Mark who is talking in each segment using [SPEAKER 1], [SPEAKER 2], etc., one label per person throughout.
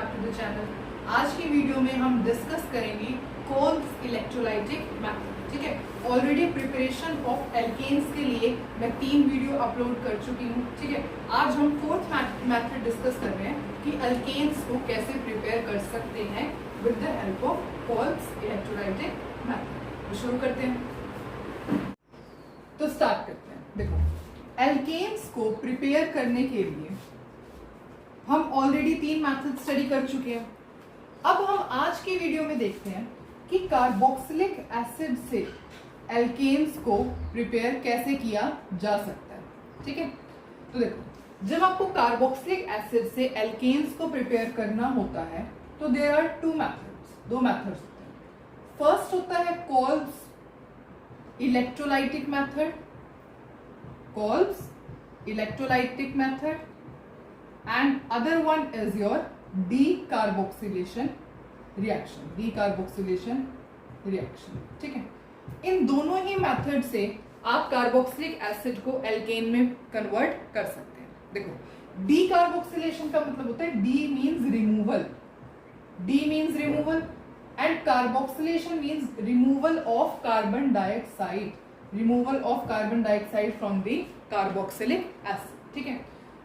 [SPEAKER 1] Back to the channel. आज की video में हम डिस्कस करेंगे कोल्स इलेक्ट्रोलाइटिक मेथड। ठीक है, ऑलरेडी प्रिपरेशन ऑफ एल्केन्स के लिए मैं 3 वीडियो अपलोड कर चुकी हूँ। ठीक है, आज हम फोर्थ मेथड डिस्कस कर रहे हैं कि एल्केन्स को कैसे प्रिपेयर कर सकते हैं with the help of Kolbe's electrolytic method. तो शुरू करते हैं, तो स्टार्ट करते हैं। देखो, एल्केन्स को प्रिपेयर करने के लिए हम ऑलरेडी 3 मेथड स्टडी कर चुके हैं। अब हम आज की वीडियो में देखते हैं कि कार्बोक्सिलिक एसिड से एल्केन्स को प्रिपेयर कैसे किया जा सकता है। ठीक है, तो देखो, जब आपको कार्बोक्सिलिक एसिड से एल्केन्स को प्रिपेयर करना होता है तो देयर आर 2 मेथड्स, 2 मेथड्स होते हैं। फर्स्ट होता है Kolbe's electrolytic method, Kolbe's electrolytic method, and other one is your decarboxylation reaction। ठीक है, इन दोनों ही मेथड से आप कार्बोक्सिलिक एसिड को एल्केन में कन्वर्ट कर सकते हैं। देखो, डीकार्बोक्सिलेशन का मतलब होता है D means removal and carboxylation means removal of carbon dioxide from the carboxylic acid. ठीक है,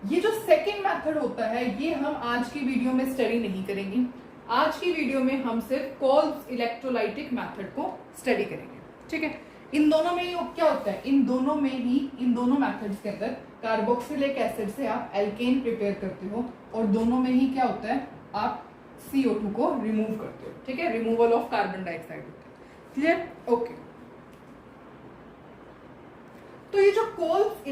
[SPEAKER 1] ये जो सेकेंड मेथड होता है ये हम आज की वीडियो में स्टडी नहीं करेंगे। आज की वीडियो में हम सिर्फ कोल्स इलेक्ट्रोलाइटिक मेथड को स्टडी करेंगे। ठीक है, इन दोनों में क्या होता है, इन दोनों मेथड्स के अंदर कार्बोक्सिलिक एसिड से आप एल्केन प्रिपेयर करते हो और दोनों में ही क्या होता है, आप CO2 को रिमूव करते हो। ठीक है, रिमूवल ऑफ कार्बन डाइऑक्साइड होता है। क्लियर? ओके। तो ये जो कोल्स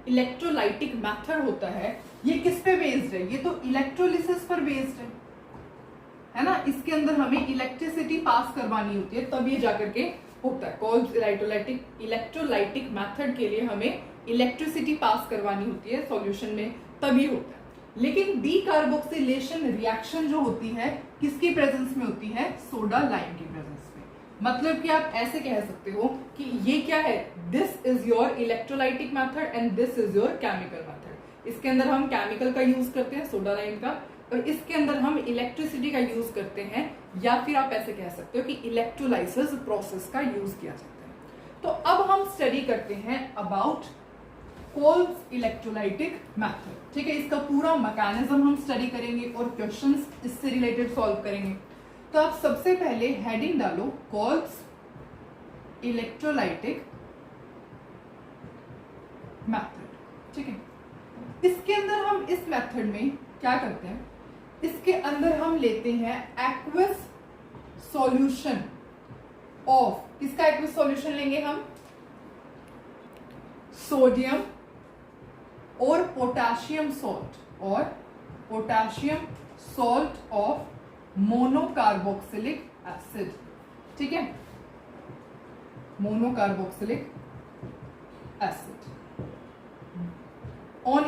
[SPEAKER 1] इलेक्ट्रोलाइटिक मेथड होता है ये किस पे बेस्ड है? ये तो इलेक्ट्रोलिसिस पर बेस्ड है ना। इसके अंदर हमें इलेक्ट्रिसिटी पास करवानी होती है तब ये जाकर के होता है। कोल्स इलेक्ट्रोलाइटिक मेथड के लिए हमें इलेक्ट्रिसिटी पास करवानी होती है सॉल्यूशन में, तभी होता है। लेकिन डीकार्बोक्सिलेशन रिएक्शन जो होती है किसकी प्रेजेंस में होती है? सोडा लाइम की प्रेजेंस में। मतलब कि आप ऐसे कह सकते हो कि ये क्या है, this is your electrolytic method and this is your chemical method. इसके अंदर हम केमिकल का यूज करते हैं, सोडा लाइम का, और इसके अंदर हम इलेक्ट्रिसिटी का यूज करते हैं, या फिर आप ऐसे कह सकते हो कि इलेक्ट्रोलाइसिस प्रोसेस का यूज किया जाता है। तो अब हम स्टडी करते हैं अबाउट कोल्स इलेक्ट्रोलाइटिक मेथड। ठीक है, इसका पूरा मैकेनिज्म हम स्टडी करेंगे और क्वेश्चंस इससे रिलेटेड सॉल्व करेंगे। तो आप सबसे पहले हेडिंग डालो कोल्स इलेक्ट्रोलाइटिक मेथड। ठीक है, इसके अंदर हम इस मेथड में क्या करते हैं, इसके अंदर हम लेते हैं एक्वस सॉल्यूशन ऑफ, किसका एक्वस सॉल्यूशन लेंगे हम? सोडियम और potassium salt of monocarboxylic acid. ठीक है, monocarboxylic acid on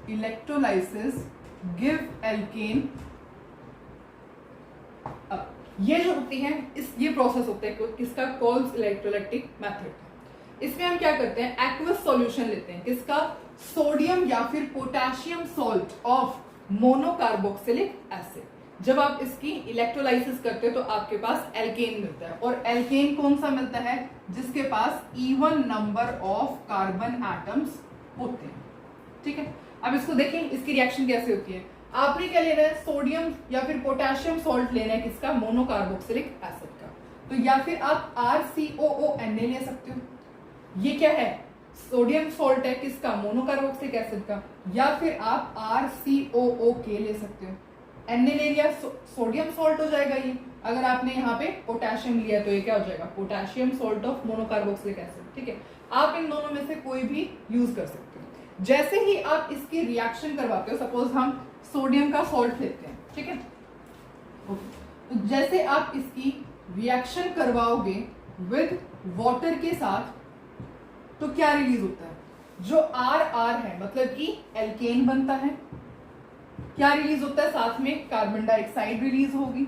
[SPEAKER 1] electrolysis give alkane up। ये जो होती है ये प्रोसेस होता है किसका? Kolbe's electrolytic method. इसमें हम क्या करते हैं, एक्वस सॉल्यूशन लेते हैं, किसका? सोडियम या फिर potassium salt of monocarboxylic acid. जब आप इसकी इलेक्ट्रोलाइसिस करते हो तो आपके पास एल्केन मिलता है, और एल्केन कौन सा मिलता है? जिसके पास even number of carbon atoms होते हैं। ठीक है, अब इसको देखें, इसकी रिएक्शन कैसे होती है। आपने क्या लेना है? सोडियम या फिर पोटेशियम सॉल्ट लेना है, किसका? मोनोकार्बोक्सिलिक एसिड का। तो या फिर आप RCOONA ले सकते हो। ये क्या है? सोडियम सॉल्ट है, किसका? मोनोकार्बोक्सिलिक एसिड का। या फिर आप RCOOK ले सकते हो। Na ले लिया, सोडियम सॉल्ट हो जाएगा ये। अगर आपने यहाँ पे पोटेशियम लिया तो ये क्या हो जाएगा? Potassium salt of monocarboxylic acid. ठीक है, आप इन दोनों में से कोई भी यूज कर सकते हो। जैसे ही आप इसकी रिएक्शन करवाते हो, सपोज हम सोडियम का सॉल्ट लेते हैं। ठीक है, तो जैसे आप इसकी रिएक्शन करवाओगे विद वाटर के साथ तो क्या रिलीज होता है? जो RR है मतलब कि एल्केन बनता है। क्या रिलीज होता है? साथ में कार्बन डाइऑक्साइड रिलीज होगी,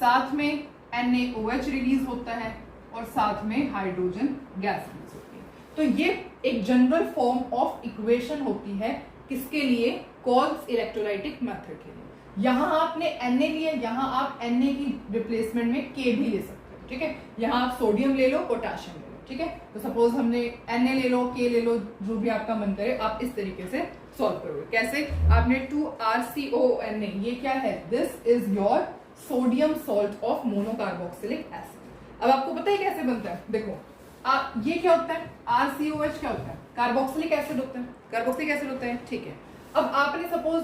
[SPEAKER 1] साथ में NaOH रिलीज होता है, और साथ में हाइड्रोजन गैस रिलीज होती है। तो ये एक जनरल फॉर्म ऑफ इक्वेशन होती है किसके लिए? कॉल्स इलेक्ट्रोलाइटिक मेथड के लिए। यहां आपने Na लिया, यहां आप Na की रिप्लेसमेंट में K भी ले सकते हो, ठीक है। यहां आप सोडियम ले लो, पोटेशियम ले लो, ठीक है। तो सपोज हमने Na ले लो, K ले लो, जो भी आपका मन करे आप इस तरीके से सॉल्व करोगे। कैसे? आपने 2RCONA, ये क्या है? This is your sodium salt of monocarboxylic acid. अब आपको पता है कैसे बनता है? देखो ये क्या होता है? RCOH क्या होता है? कार्बोक्सिलिक एसिड होता है। कार्बोक्सिलिक एसिड होता है, ठीक है। अब आपने सपोज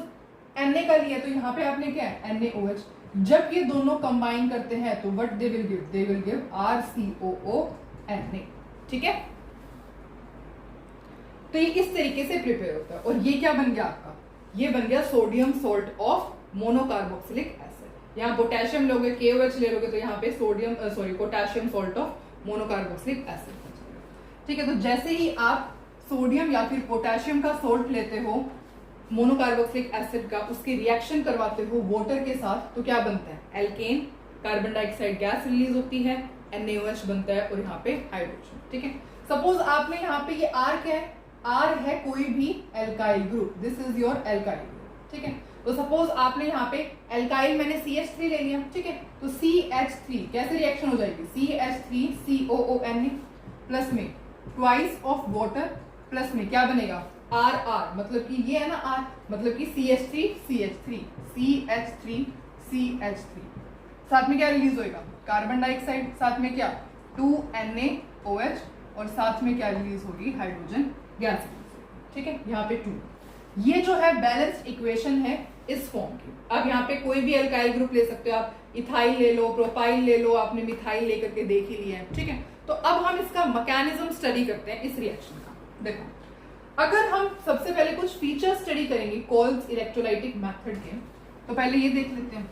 [SPEAKER 1] Na का लिया, तो यहाँ पे आपने क्या है? NaOH। जब ये दोनों कंबाइन करते हैं तो what they will give? They will give RCOONA, ठीक है। तो ये इस तरीके से प्रिपेयर होता है। और ये क्या बन गया आपका? ये बन गया sodium salt of monocarboxylic acid. यहाँ पोटेशियम लोगे, KOH ले लोगे, तो यहाँ पे potassium salt of monocarboxylic acid, ठीक है। तो जैसे ही आप सोडियम या फिर पोटेशियम का सॉल्ट लेते हो मोनोकार्बोक्सिलिक एसिड का, उसकी रिएक्शन करवाते हो वाटर के साथ, तो क्या बनता है? Alkane, carbon dioxide gas release होती है, NaOH बनता है और यहाँ पे हाइड्रोजन, ठीक है। सपोज आपने यहाँ पे ये R क्या है? R है कोई भी alkyl group, this is your alkyl group, ठीक है। तो सपोज आपने यहाँ पे एल्काइल, मैंने CH3 ले लिया, ठीक है। तो CH3 कैसे रिएक्शन हो जाएगी? CH3COONA प्लस में ट्वाइस ऑफ वाटर प्लस में क्या बनेगा? RR, मतलब कि ये है ना R, मतलब कि CH3 साथ में क्या रिलीज होएगा? कार्बन डाइऑक्साइड, साथ में क्या? 2NaOH, और साथ में क्या रिलीज होगी? हाइड्रोजन गैस, ठीक है। यहाँ पे 2। ये जो है बैलेंस्ड इक्वेशन है इस फॉर्म की। अब यहाँ पे कोई भी एल्काइल ग्रुप ले सकते हो आप, इथाइल ले लो, प्रोपाइल ले लो, आपने मिथाइल लेकर के देख ही लिया है, ठीक है। तो अब हम इसका मैकेनिज्म स्टडी करते हैं इस रिएक्शन का। देखो, अगर हम सबसे पहले कुछ फीचर स्टडी करेंगे कॉल्स इलेक्ट्रोलाइटिक मेथड के, तो पहले ये देख लेते हैं।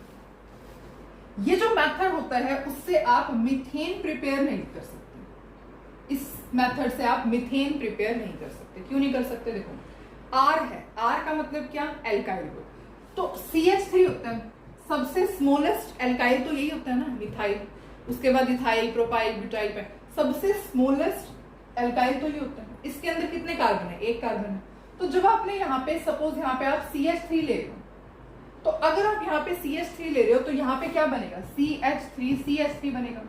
[SPEAKER 1] ये जो मेथड होता है उससे आप मीथेन प्रिपेयर नहीं कर सकते। इस मेथड से आप मीथेन प्रिपेयर नहीं कर सकते। क्यों नहीं कर सकते? देखो, R है, R का मतलब क्या? Alkyl group. तो CH3 होता है, सबसे स्मॉलेस्ट एल्काइल तो यही होता है ना, मिथाइल। उसके बाद इथाइल, प्रोपाइल, ब्यूटाइल पे सबसे स्मॉलेस्ट एल्काइल तो ये होता है। इसके अंदर कितने कार्बन है? 1 कार्बन है। तो जब आपने यहाँ पे सपोज यहाँ पे आप CH3 ले रहे हो, तो अगर आप यहाँ पे CH3 ले रहे हो तो यहाँ पे क्या बनेगा? CH3 बनेगा।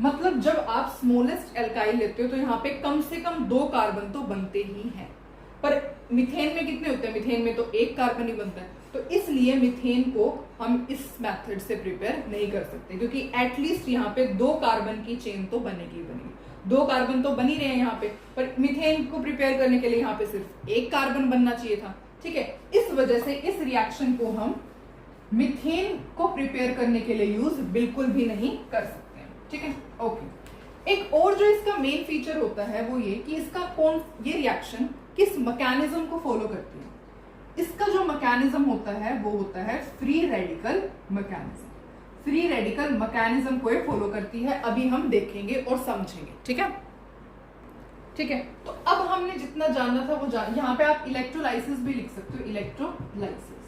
[SPEAKER 1] मतलब जब आप स्मॉलेस्ट एल्काइल लेते हो तो यहाँ पे कम से कम 2 कार्बन तो बनते ही हैं। पर मीथेन में कितने होते हैं? मीथेन में तो 1 कार्बन ही बनता है। तो इसलिए मीथेन को हम इस मेथड से प्रिपेयर नहीं कर सकते, क्योंकि एटलीस्ट यहाँ पे 2 कार्बन की चेन तो बनेगी। 2 कार्बन तो बन ही रहे हैं यहाँ पे, पर मीथेन को प्रिपेयर करने के लिए यहाँ पे सिर्फ 1 कार्बन बनना चाहिए था, ठीक है। इस वजह से इस रिएक्शन को हम मीथेन को प्रिपेयर करने के लिए यूज बिल्कुल भी नहीं कर सकते हैं, ठीक है। ओके, एक और जो इसका मेन फीचर होता है वो ये कि इसका ये रिएक्शन किस मैकेनिज्म को फॉलो करती है। इसका जो मैकेनिज्म होता है वो होता है free radical mechanism. Free radical mechanism को ये फॉलो करती है, अभी हम देखेंगे और समझेंगे, ठीक है। ठीक है, तो अब हमने जितना जानना था वो यहाँ पे आप इलेक्ट्रोलाइसिस भी लिख सकते हो, इलेक्ट्रोलाइसिस,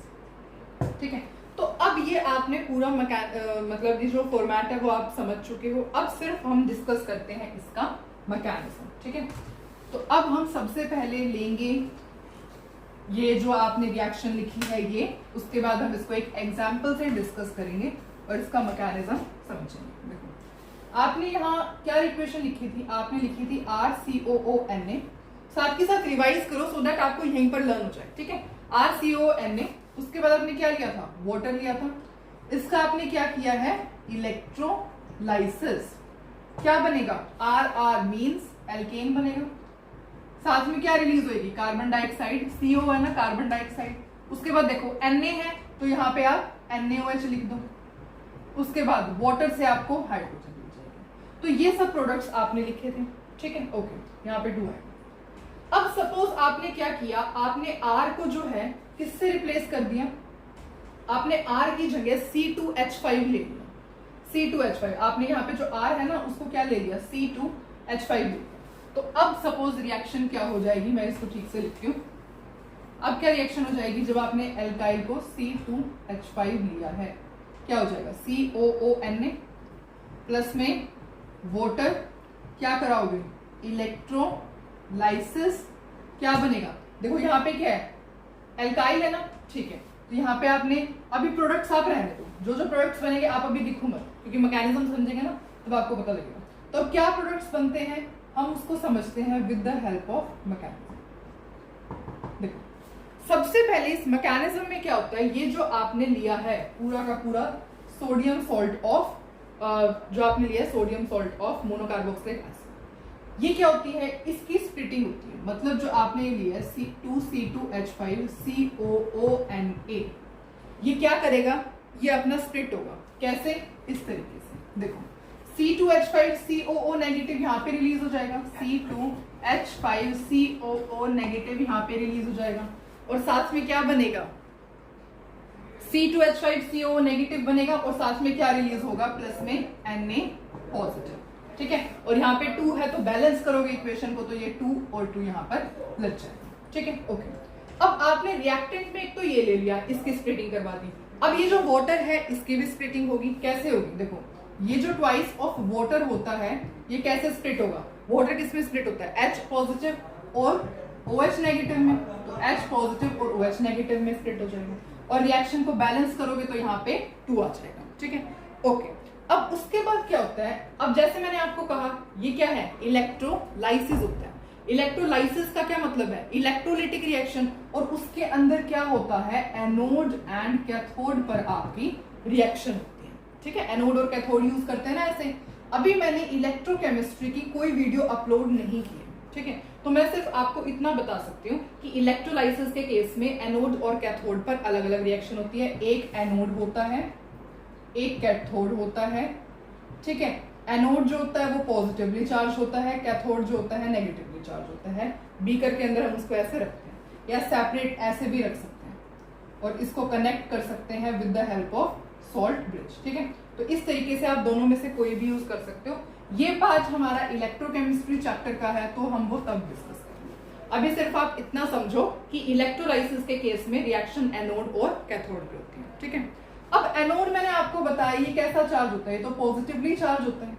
[SPEAKER 1] ठीक है। तो अब ये आपने पूरा मतलब ये जो फॉर्मेट है वो आप समझ चुके हो। अब सिर्फ हम डिस्कस करते हैं इसका मैकेनिज्म, ठीक है। तो अब हम सबसे पहले लेंगे ये जो आपने रिएक्शन लिखी है ये, उसके बाद हम इसको एक एग्जाम्पल से डिस्कस करेंगे और इसका मैकेनिज्म समझेंगे। देखो, आपने यहाँ क्या इक्वेशन लिखी थी? आपने लिखी थी RCOONA। साथ के साथ रिवाइज करो सो दैट आपको यहीं पर लर्न हो जाए, ठीक है। RCOONA, उसके बाद आपने क्या लिया था? वाटर लिया था। इसका आपने क्या किया है? इलेक्ट्रोलाइसिस। क्या बनेगा? RR मींस एल्केन बनेगा। साथ में क्या रिलीज होगी? कार्बन डाइऑक्साइड, CO है ना, कार्बन डाइऑक्साइड। उसके बाद देखो Na है तो यहाँ पे आप NaOH लिख दो। उसके बाद वाटर से आपको हाइड्रोजन मिल जाएगा। तो ये सब प्रोडक्ट्स आपने लिखे थे, ठीक है। ओके, यहाँ पे 2 है। अब सपोज आपने क्या किया, आपने R को जो है किससे रिप्लेस कर दिया? आपने R की जगह C2H5 ले लिया। C2H5 आपने यहाँ पे जो R है ना उसको क्या ले लिया? C2H5 ले लिया। तो अब सपोज रिएक्शन क्या हो जाएगी, मैं इसको ठीक से लिखती हूँ। अब क्या रिएक्शन हो जाएगी? जब आपने एल्काइल को C2H5 लिया है, क्या हो जाएगा? COONA प्लस में वाटर, क्या कराओगे? इलेक्ट्रोलाइसिस। क्या बनेगा? देखो यहाँ पे क्या है? एल्काइल है ना, ठीक है। तो यहाँ पे आपने अभी प्रोडक्ट्स आप रहने दो, जो प्रोडक्ट्स बनेंगे आप अभी लिखो मत, क्योंकि मैकेनिज्म समझेंगे ना तब आपको पता लगेगा। तो अब क्या प्रोडक्ट्स बनते हैं हम उसको समझते हैं with the help of mechanism. देखो सबसे पहले इस मैकेनिज्म में क्या होता है, ये जो आपने लिया है पूरा का पूरा सोडियम सॉल्ट ऑफ जो आपने लिया है sodium salt of monocarboxylic acid, ये क्या होती है, इसकी स्प्लिटिंग होती है। मतलब जो आपने लिया है C2C2H5COONA, ये क्या करेगा, ये अपना स्प्लिट होगा। कैसे, इस तरीके से देखो C2H5COO नेगेटिव यहाँ पे रिलीज हो जाएगा, C2H5COO नेगेटिव यहाँ पे रिलीज हो जाएगा, और साथ में क्या बनेगा, C2H5COO नेगेटिव बनेगा, और साथ में क्या रिलीज होगा, प्लस में Na पॉजिटिव, ठीक है। और यहाँ पे 2 है तो बैलेंस करोगे इक्वेशन को, तो ये 2 और 2 यहाँ पर लग जाएगा, ठीक है, ओके। अब आपने रिएक्टेंट में एक तो ये ले लिया, इसकी स्प्लिटिंग करवा दी। अब ये जो वाटर है इसकी भी स्प्लिटिंग होगी। कैसे होगी, देखो ये जो ट्वाइस ऑफ वाटर होता है ये कैसे स्प्लिट होगा, वाटर किस में स्प्लिट होता है, H पॉजिटिव और OH नेगेटिव में, तो H पॉजिटिव और OH नेगेटिव में स्प्लिट हो जाएगा, और रिएक्शन को बैलेंस करोगे तो यहाँ पे 2 आ जाएगा, ठीक है, ओके। अब उसके बाद क्या होता है, अब जैसे मैंने आपको कहा ये क्या है, इलेक्ट्रोलाइसिस होता है। इलेक्ट्रोलाइसिस का क्या मतलब है, इलेक्ट्रोलिटिक रिएक्शन, और उसके अंदर क्या होता है, एनोड एंड कैथोड पर आपकी रिएक्शन होती है, ठीक है। एनोड और कैथोड यूज करते हैं ना ऐसे। अभी मैंने इलेक्ट्रोकेमिस्ट्री की कोई वीडियो अपलोड नहीं की है, ठीक है, तो मैं सिर्फ आपको इतना बता सकती हूँ कि इलेक्ट्रोलाइसिस के केस में एनोड और कैथोड पर अलग अलग रिएक्शन होती है। एक एनोड होता है, एक कैथोड होता है, ठीक है। एनोड जो होता है वो पॉजिटिवली चार्ज होता है, कैथोड जो होता है नेगेटिवली चार्ज होता है। बीकर के अंदर हम उसको ऐसे रखते हैं, या सेपरेट ऐसे भी रख सकते हैं, और इसको कनेक्ट कर सकते हैं with the help of salt bridge, ठीक है। तो इस तरीके से आप दोनों में से कोई भी यूज कर सकते हो। ये पार्ट हमारा इलेक्ट्रोकेमिस्ट्री चैप्टर का है, तो हम वो तब डिस्कस करेंगे। अभी सिर्फ आप इतना समझो कि इलेक्ट्रोलाइसिस के केस में रिएक्शन एनोड और कैथोड पे होती है, ठीक है। अब एनोड मैंने आपको बताया ये कैसा चार्ज होता है, तो पॉजिटिवली चार्ज होता है।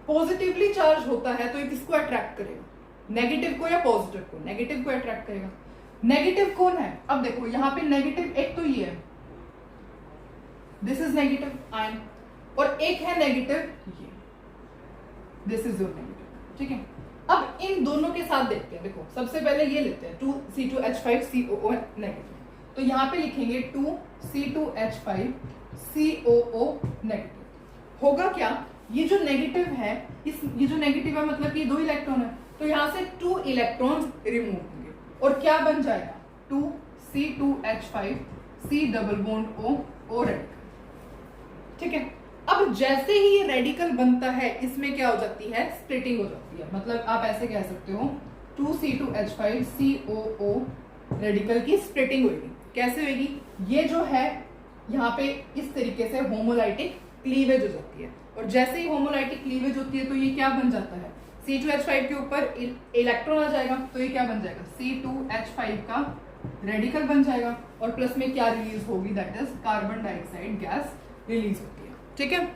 [SPEAKER 1] पॉजिटिवली चार्ज होता है तो ये किसको अट्रैक्ट करेगा, नेगेटिव को या पॉजिटिव को, नेगेटिव को अट्रैक्ट करेगा। नेगेटिव कौन है, अब देखो यहाँ पे नेगेटिव एक तो ये है, दिस इज नेगेटिव आयन, और एक है नेगेटिव ये, दिस इज योर नेगेटिव, ठीक है। अब इन दोनों के साथ देखते हैं, देखो सबसे पहले ये लेते हैं 2C2H5COO नेगेटिव, तो यहाँ पे लिखेंगे 2C2H5COO नेगेटिव। होगा क्या, ये जो नेगेटिव है, ये जो नेगेटिव है मतलब कि 2 इलेक्ट्रॉन है, तो यहाँ से 2 इलेक्ट्रॉन्स रिमूव होंगे, और क्या बन जाएगा, 2C2H5C double bond O radical, ठीक है। अब जैसे ही ये रेडिकल बनता है इसमें क्या हो जाती है, स्प्लिटिंग हो जाती है। मतलब आप ऐसे कह सकते हो 2C2H5COO रेडिकल की स्प्लिटिंग होगी। कैसे होगी, ये जो है यहाँ पे इस तरीके से होमोलाइटिक क्लीवेज हो जाती है, और जैसे ही होमोलाइटिक क्लीवेज होती है तो ये क्या बन जाता है, C2H5 के ऊपर इलेक्ट्रॉन आ जाएगा, तो ये क्या बन जाएगा, C2H5 का रेडिकल बन जाएगा, और प्लस में क्या रिलीज होगी, that is carbon dioxide gas release होती है, ठीक है।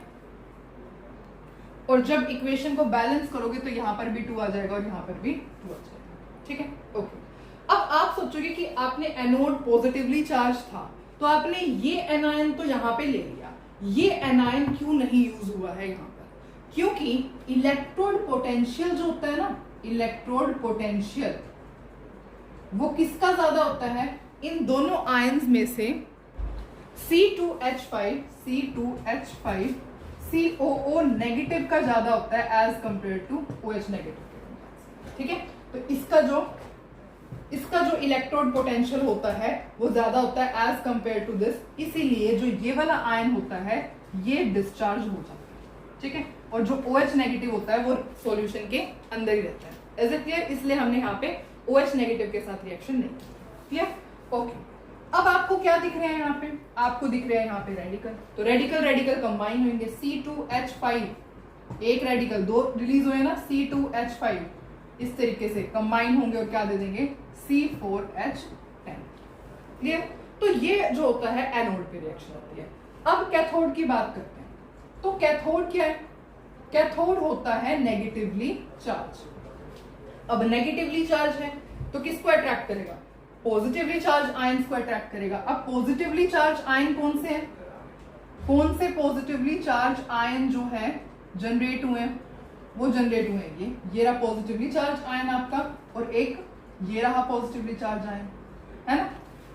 [SPEAKER 1] और जब इक्वेशन को बैलेंस करोगे तो यहाँ पर भी 2 आ जाएगा और यहाँ पर भी 2 आ जाएगा, ठीक है, ओके। अब आप सोचोगे कि आपने एनोड पॉजिटिवली चार्ज था, तो आपने ये एनायन तो यहाँ पे ले लिया, ये एनायन क्यों नहीं यूज हुआ है यहाँ पर, क्योंकि इलेक्ट्रोड पोटेंशियल जो होता है ना, इलेक्ट्रोड पोटेंशियल वो किसका ज्यादा होता है, इन दोनों आयंस में से C2H5COO नेगेटिव का ज्यादा होता है as compare to OH negative, ठीक है। तो इसका जो इलेक्ट्रोड पोटेंशियल होता है वो ज्यादा होता है एज कंपेयर टू दिस, इसीलिए जो ये वाला आयन होता है ये डिस्चार्ज हो जाता है, ठीक है। और जो OH नेगेटिव होता है वो सॉल्यूशन के अंदर ही रहता है। इज इट क्लियर, इसलिए हमने यहाँ पे OH नेगेटिव के साथ रिएक्शन नहीं किया, क्लियर, ओके। अब आपको क्या दिख रहे हैं यहाँ पे, आपको दिख रहे हैं यहाँ पे रेडिकल, तो रेडिकल कंबाइन होंगे, C2H5 एक रेडिकल 2 रिलीज हुए ना, C2H5 इस तरीके से कंबाइन होंगे और क्या दे देंगे, C4H10, क्लियर। तो ये जो होता है एनोड पे रिएक्शन होती है। अब कैथोड की बात करते हैं, तो कैथोड क्या है, कैथोड होता है नेगेटिवली चार्ज। अब नेगेटिवली चार्ज है तो किसको अट्रैक्ट करेगा, पॉजिटिवली चार्ज आयंस को अट्रैक्ट करेगा। अब पॉजिटिवली चार्ज आयन कौन से हैं, कौन से पॉजिटिवली चार्ज आयन जो है जनरेट हुए हैं, वो जनरेट हुए हैं ये रहा पॉजिटिवली चार्ज आयन आपका, और एक ये रहा पॉजिटिवली चार्ज आयन, है ना।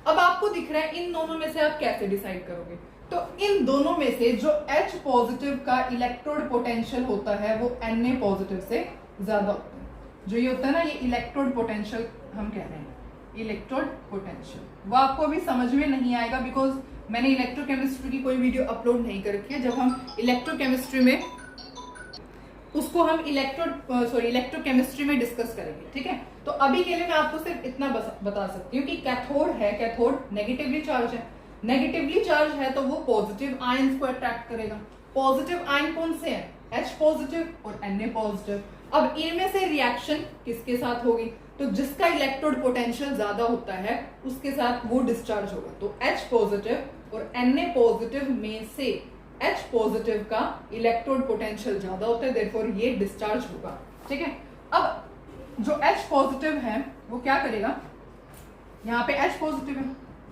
[SPEAKER 1] अब आपको दिख रहा है इन दोनों में से आप कैसे डिसाइड करोगे, तो इन दोनों में से जो H पॉजिटिव का इलेक्ट्रोड पोटेंशियल होता है वो Na पॉजिटिव से ज्यादा होता है। जो ये होता है ना, ये इलेक्ट्रोड पोटेंशियल हम कह रहे हैं, इलेक्ट्रोड पोटेंशियल, वो आपको अभी समझ में नहीं आएगा बिकॉज मैंने इलेक्ट्रोकेमिस्ट्री की कोई वीडियो अपलोड नहीं कर रखी है। जब हम इलेक्ट्रोकेमिस्ट्री में उसको हम इलेक्ट्रोकेमिस्ट्री में डिस्कस करेंगे, ठीक है। तो अभी के लिए मैं आपको सिर्फ इतना बता सकती हूँ कि कैथोड है, कैथोड नेगेटिवली चार्ज है, नेगेटिवली चार्ज है तो वो पॉजिटिव आयंस को अट्रैक्ट करेगा। पॉजिटिव आयन कौन से हैं, H पॉजिटिव और Na पॉजिटिव। अब इनमें से रिएक्शन किसके साथ होगी, तो जिसका इलेक्ट्रोड पोटेंशियल ज्यादा होता है उसके साथ वो डिस्चार्ज होगा। तो H पॉजिटिव और Na पॉजिटिव में से H पॉजिटिव का इलेक्ट्रोड पोटेंशियल ज्यादा होता है, देयरफॉर ये डिस्चार्ज होगा, ठीक है। अब जो H पॉजिटिव है वो क्या करेगा, यहाँ पे H पॉजिटिव है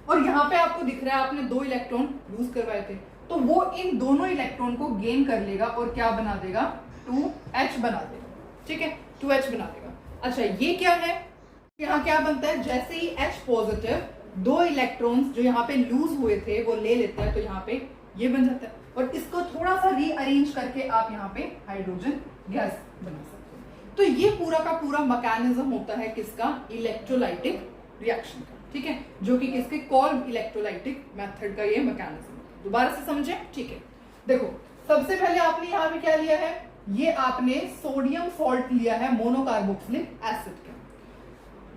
[SPEAKER 1] और यहाँ पे आपको दिख रहा है आपने 2 इलेक्ट्रॉन लूज करवाए थे, तो वो इन दोनों इलेक्ट्रॉन को गेन कर लेगा और क्या बना देगा, 2H बना देगा, ठीक है, 2H बना देगा। अच्छा ये क्या है, यहाँ क्या बनता है, जैसे ही H पॉजिटिव 2 इलेक्ट्रॉन्स जो यहाँ पे लूज हुए थे वो ले लेता है, तो यहाँ पे ये बन जाता है और इसको थोड़ा सा रीअरेंज करके आप यहाँ पे हाइड्रोजन गैस बना सकते हैं। तो ये पूरा का पूरा मैकेनिज्म होता है किसका, इलेक्ट्रोलाइटिक रिएक्शन का, ठीक है, जो कि किसके कोल्ब इलेक्ट्रोलाइटिक मेथड का ये मैकेनिज्म। दोबारा से समझे, ठीक है। देखो सबसे पहले आपने यहाँ पे क्या लिया है, ये आपने सोडियम सॉल्ट लिया है मोनोकार्बोक्सिलिक एसिड का।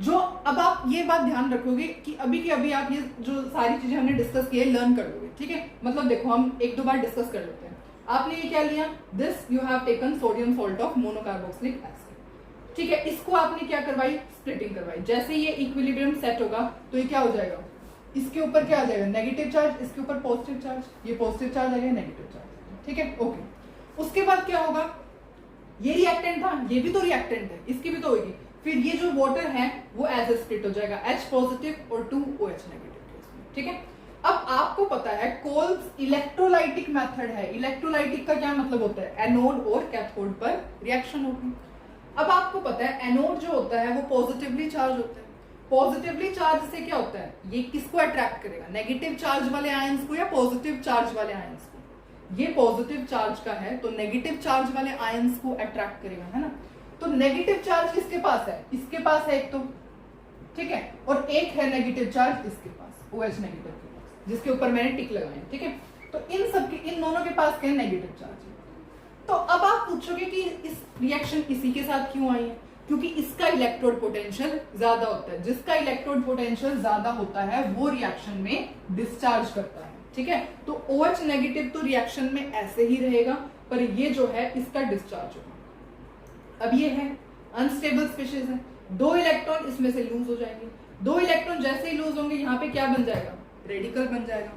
[SPEAKER 1] जो अब आप ये बात ध्यान रखोगे कि अभी के अभी आप ये जो सारी चीजें हमने डिस्कस की है लर्न कर लोगे, ठीक है। मतलब देखो हम एक दो बार डिस्कस कर लेते हैं। आपने ये क्या लिया, this you have taken sodium salt of monocarboxylic acid, ठीक है। इसको आपने क्या करवाई, स्प्लिटिंग करवाई। जैसे ये इक्विलिब्रियम सेट होगा तो ये क्या हो जाएगा, इसके ऊपर क्या आ जाएगा, नेगेटिव चार्ज, इसके ऊपर पॉजिटिव चार्ज, ये पॉजिटिव चार्ज आ गया, नेगेटिव चार्ज, ठीक है, ओके। उसके बाद क्या होगा, ये रिएक्टेंट था, ये भी तो रिएक्टेंट है, इसकी भी तो होगी। फिर ये जो वाटर है वो एज ए स्प्लिट हो जाएगा, H पॉजिटिव और 2OH नेगेटिव, ठीक है। अब आपको पता है कोल्स इलेक्ट्रोलाइटिक मेथड है। इलेक्ट्रोलाइटिक का क्या मतलब होता है, एनोड और कैथोड पर रिएक्शन होगी। अब आपको पता है एनोड जो होता है वो पॉजिटिवली चार्ज होता है। पॉजिटिवली चार्ज से क्या होता है, ये किसको अट्रैक्ट करेगा, नेगेटिव चार्ज वाले आयंस को या पॉजिटिव चार्ज वाले आयंस को। ये पॉजिटिव चार्ज का है तो नेगेटिव चार्ज वाले आयंस को अट्रैक्ट करेगा, है ना। तो नेगेटिव चार्ज किसके पास है, इसके पास है एक तो, ठीक है, और एक है नेगेटिव चार्ज इसके पास, OH नेगेटिव के पास, जिसके ऊपर मैंने टिक लगाया, ठीक है। तो इन सब के, इन दोनों के पास क्या है, नेगेटिव चार्ज है। तो अब आप पूछोगे कि इस रिएक्शन इसी के साथ क्यों आई है, क्योंकि इसका इलेक्ट्रोड पोटेंशियल ज्यादा होता है। जिसका इलेक्ट्रोड पोटेंशियल ज्यादा होता है वो रिएक्शन में डिस्चार्ज करता है, ठीक है। तो OH नेगेटिव तो रिएक्शन में ऐसे ही रहेगा, पर ये जो है इसका डिस्चार्ज होगा। अब ये है अनस्टेबल स्पीशीज है, 2 इलेक्ट्रॉन इसमें से लूज हो जाएंगे। 2 इलेक्ट्रॉन जैसे ही लूज होंगे यहाँ पे क्या बन जाएगा, रेडिकल बन जाएगा।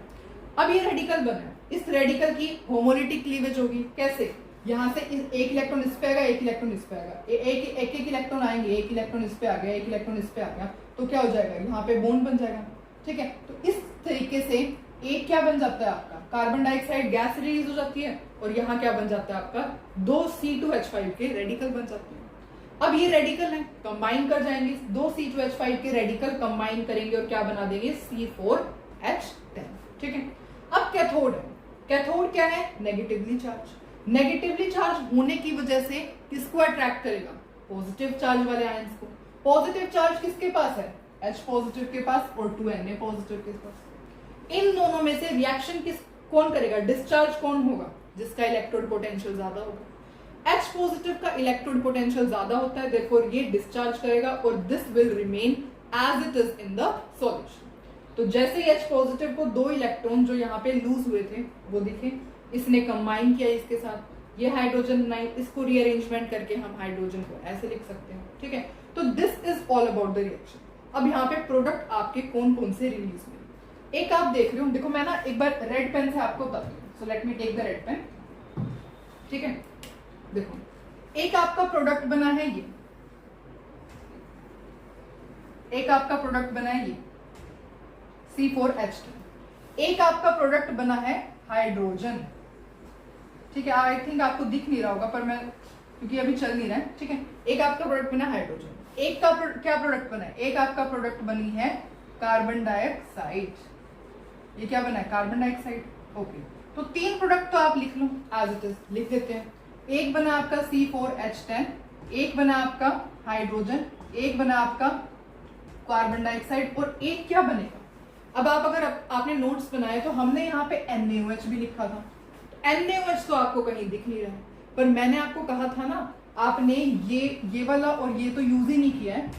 [SPEAKER 1] अब ये रेडिकल बना, इस रेडिकल की होमोलिटिक क्लीवेज होगी। कैसे, यहाँ से एक इलेक्ट्रॉन इस पे आएगा, एक इलेक्ट्रॉन इस पे आएगा, एक इलेक्ट्रॉन आएंगे, एक इलेक्ट्रॉन इस पे आ गया, एक इलेक्ट्रॉन इस पे आ गया, तो क्या हो जाएगा, यहाँ पे बॉन्ड बन जाएगा, ठीक है। तो इस तरीके से एक क्या बन जाता है आपका, कार्बन डाइऑक्साइड गैस रिलीज हो जाती है, और यहाँ क्या बन जाता है आपका 2 C2H5 के रेडिकल बन जाते हैं। अब ये रेडिकल है, कंबाइन कर जाएंगे, 2 C2H5 के रेडिकल कंबाइन करेंगे और क्या बना देंगे, C4H10, ठीक है। अब कैथोड है, कैथोड क्या है, नेगेटिवली चार्ज। नेगेटिवली चार्ज होने की वजह से किसको अट्रैक्ट करेगा, पॉजिटिव चार्ज वाले आयंस को। पॉजिटिव चार्ज किसके पास है, H पॉजिटिव के पास और 2Na पॉजिटिव के पास। इन दोनों में से रिएक्शन कौन करेगा, डिस्चार्ज कौन होगा, जिसका इलेक्ट्रोड पोटेंशियल ज्यादा होगा। H पॉजिटिव का इलेक्ट्रोड पोटेंशियल ज्यादा होता है, देयरफॉर ये डिस्चार्ज करेगा और this will remain as it is in the solution. तो जैसे H पॉजिटिव को 2 इलेक्ट्रॉन जो यहाँ पे लूज हुए थे वो दिखे, इसने कंबाइन किया इसके साथ, ये हाइड्रोजन 9, इसको रीअरेंजमेंट करके हम हाइड्रोजन को ऐसे लिख सकते हैं, ठीक है। तो this is all about the reaction. अब यहाँ पे प्रोडक्ट आपके कौन कौन से रिलीज हुए, एक आप देख रहे हो, देखो मैं ना एक बार रेड पेन से आपको बताती हूँ। So let me take the red pen, ठीक है। देखो एक आपका प्रोडक्ट बना है ये, एक आपका प्रोडक्ट बना है ये, C4H10। एक आपका प्रोडक्ट बना है हाइड्रोजन, ठीक है, आई थिंक आपको दिख नहीं रहा होगा पर मैं क्योंकि अभी चल नहीं रहा है, ठीक है। एक आपका प्रोडक्ट बना हाइड्रोजन, एक का क्या प्रोडक्ट बना है, एक आपका प्रोडक्ट बनी है कार्बन डाइऑक्साइड। ये क्या बना है, कार्बन डाइऑक्साइड। ओके, तो 3 प्रोडक्ट तो आप लिख लो एज इट इज, लिख देते हैं। एक बना आपका C4H10, एक बना आपका हाइड्रोजन, एक बना आपका कार्बन डाइऑक्साइड, और एक क्या बनेगा। अब आप अगर आपने नोट्स बनाए तो हमने यहाँ पे NaOH भी लिखा था। NaOH तो आपको कहीं दिख नहीं रहा है, पर मैंने आपको कहा था ना, आपने ये वाला और ये तो यूज ही नहीं किया है,